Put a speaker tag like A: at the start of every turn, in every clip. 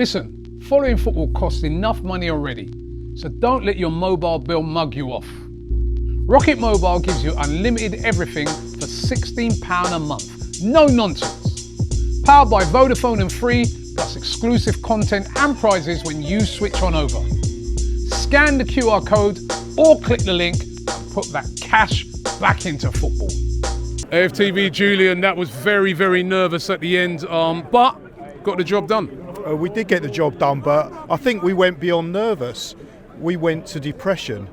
A: Listen, following football costs enough money already, so don't let your mobile bill mug you off. Rocket Mobile gives you unlimited everything for £16 a month. No nonsense. Powered by Vodafone and Free, plus exclusive content and prizes when you switch on over. Scan the QR code or click the link and put that cash back into football. AFTV, Julian, that was very, very nervous at the end, but got the job done.
B: We did get the job done, but I think we went beyond nervous. We went to depression.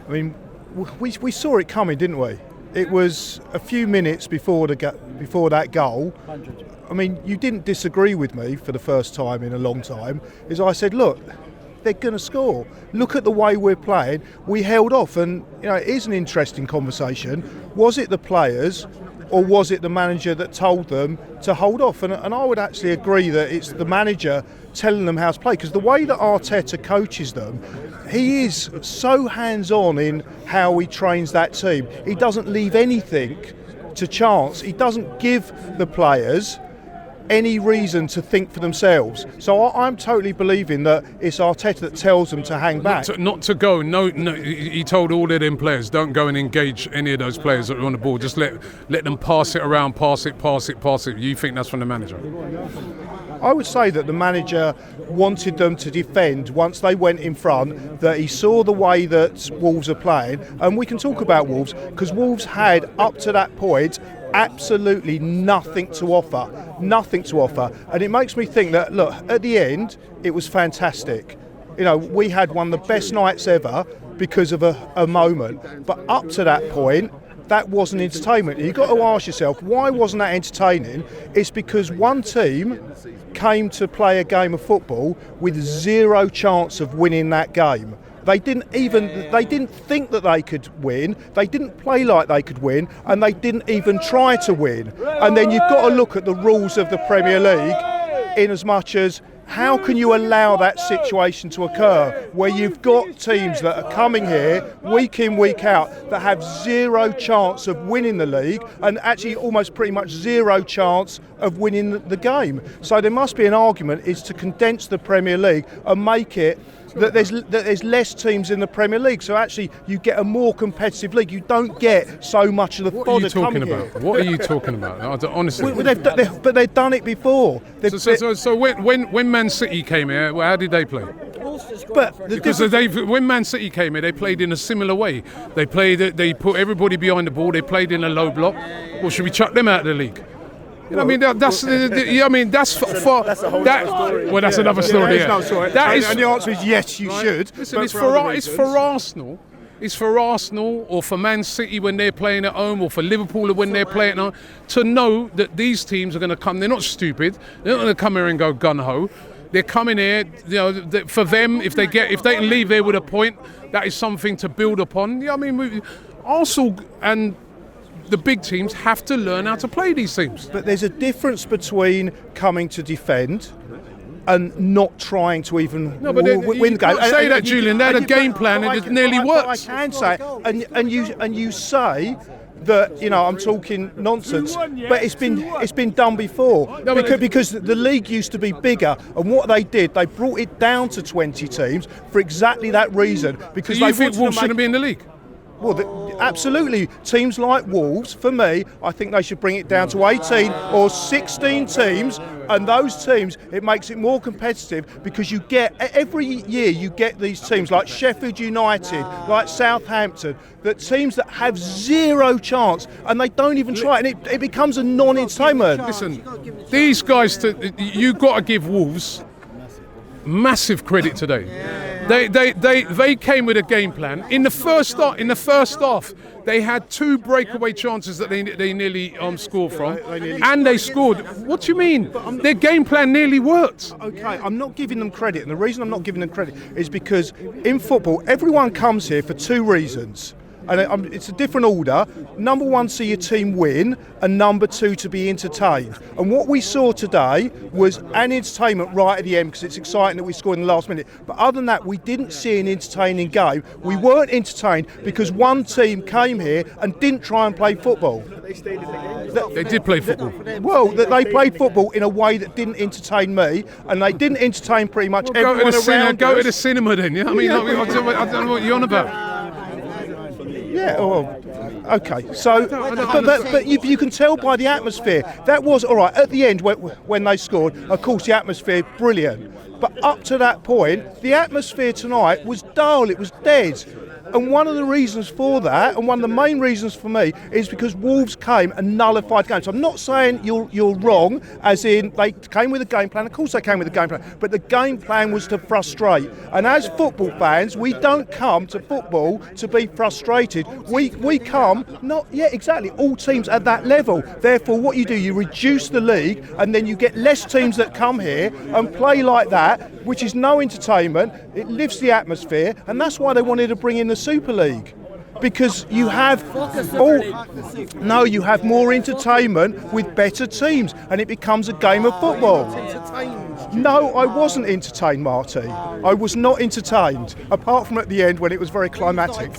B: I mean, we saw it coming, didn't we? It was a few minutes before that goal. I mean, you didn't disagree with me for the first time in a long time. Is I said, look, they're going to score. Look at the way we're playing. We held off, and it is an interesting conversation. Was it the players, or was it the manager that told them to hold off? And I would actually agree that it's the manager telling them how to play, because the way that Arteta coaches them, he is so hands-on in how he trains that team. He doesn't leave anything to chance. He doesn't give the players any reason to think for themselves. So I'm totally believing that it's Arteta that tells them to hang back.
A: Not to go. No. He told all of them players, don't go and engage any of those players that are on the ball. Just let them pass it around, pass it. You think that's from the manager?
B: I would say that the manager wanted them to defend once they went in front, that he saw the way that Wolves are playing, and we can talk about Wolves, because Wolves had, up to that point, absolutely nothing to offer, and it makes me think that, look, at the end, it was fantastic. We had one of the best nights ever because of a moment, but up to that point, that wasn't entertainment. You've got to ask yourself, why wasn't that entertaining? It's because one team came to play a game of football with zero chance of winning that game. They didn't think that they could win, they didn't play like they could win, and they didn't even try to win. And then you've got to look at the rules of the Premier League, in as much as how can you allow that situation to occur where you've got teams that are coming here week in, week out that have zero chance of winning the league, and actually almost pretty much zero chance of winning the game. So there must be an argument is to condense the Premier League and make it that there's less teams in the Premier League, so actually you get a more competitive league. You don't get so much of the fodder coming here.
A: What are you talking about? Honestly,
B: but they've done it before.
A: So when Man City came here, how did they play? When Man City came here, they played in a similar way. They put everybody behind the ball. They played in a low block. Well, should we chuck them out of the league? That's another story.
B: And the answer is yes, you should.
A: Listen, it's for Arsenal. It's for Arsenal or for Man City when they're playing at home, or for Liverpool when they're playing at home, to know that these teams are going to come. They're not stupid. They're not going to come here and go gun ho. They're coming here. For them, if they can leave here with a point, that is something to build upon. Arsenal and the big teams have to learn how to play these teams.
B: But there's a difference between coming to defend and not trying to even win the game.
A: Say that, Julian. They had a game plan and it nearly works.
B: I can say it, and you say that I'm talking nonsense, but it's been done before. Because the league used to be bigger, and what they did, they brought it down to 20 teams for exactly that reason. Because
A: you think Wolves shouldn't be in the league?
B: Well, absolutely. Teams like Wolves, for me, I think they should bring it down to 18 or 16 teams, and those teams, it makes it more competitive, because you get, every year you get these teams like Sheffield United, like Southampton, that teams that have zero chance, and they don't even try it, and it becomes a non-entertainment.
A: Listen, these guys, you've got to give Wolves massive credit today. They came with a game plan. In the first half, they had 2 breakaway chances that they nearly scored from, and they scored. What do you mean? Their game plan nearly worked.
B: Okay, I'm not giving them credit, and the reason I'm not giving them credit is because in football, everyone comes here for 2 reasons. and it's a different order. Number one, see your team win, and number two, to be entertained. And what we saw today was an entertainment right at the end, because it's exciting that we scored in the last minute. But other than that, we didn't see an entertaining game. We weren't entertained because one team came here and didn't try and play football.
A: They did play football.
B: Well, they played football in a way that didn't entertain me, and they didn't entertain pretty much everyone around us.
A: Go to the cinema then, yeah? I mean, I don't know what you're on about.
B: Yeah, well, okay. So, but you can tell by the atmosphere. That was, all right, at the end when they scored, of course the atmosphere, brilliant. But up to that point, the atmosphere tonight was dull, it was dead. And one of the reasons for that, and one of the main reasons for me, is because Wolves came and nullified the game. So I'm not saying you're wrong, as in they came with a game plan. Of course they came with a game plan, but the game plan was to frustrate. And as football fans, we don't come to football to be frustrated. We come, not, yeah, exactly, all teams at that level. Therefore, what you do, you reduce the league, and then you get less teams that come here and play like that, which is no entertainment. It lifts the atmosphere, and that's why they wanted to bring in the Super League, because you have you have more entertainment with better teams, and it becomes a game of football. No, I wasn't entertained, Marty. I was not entertained, apart from at the end when it was very climactic.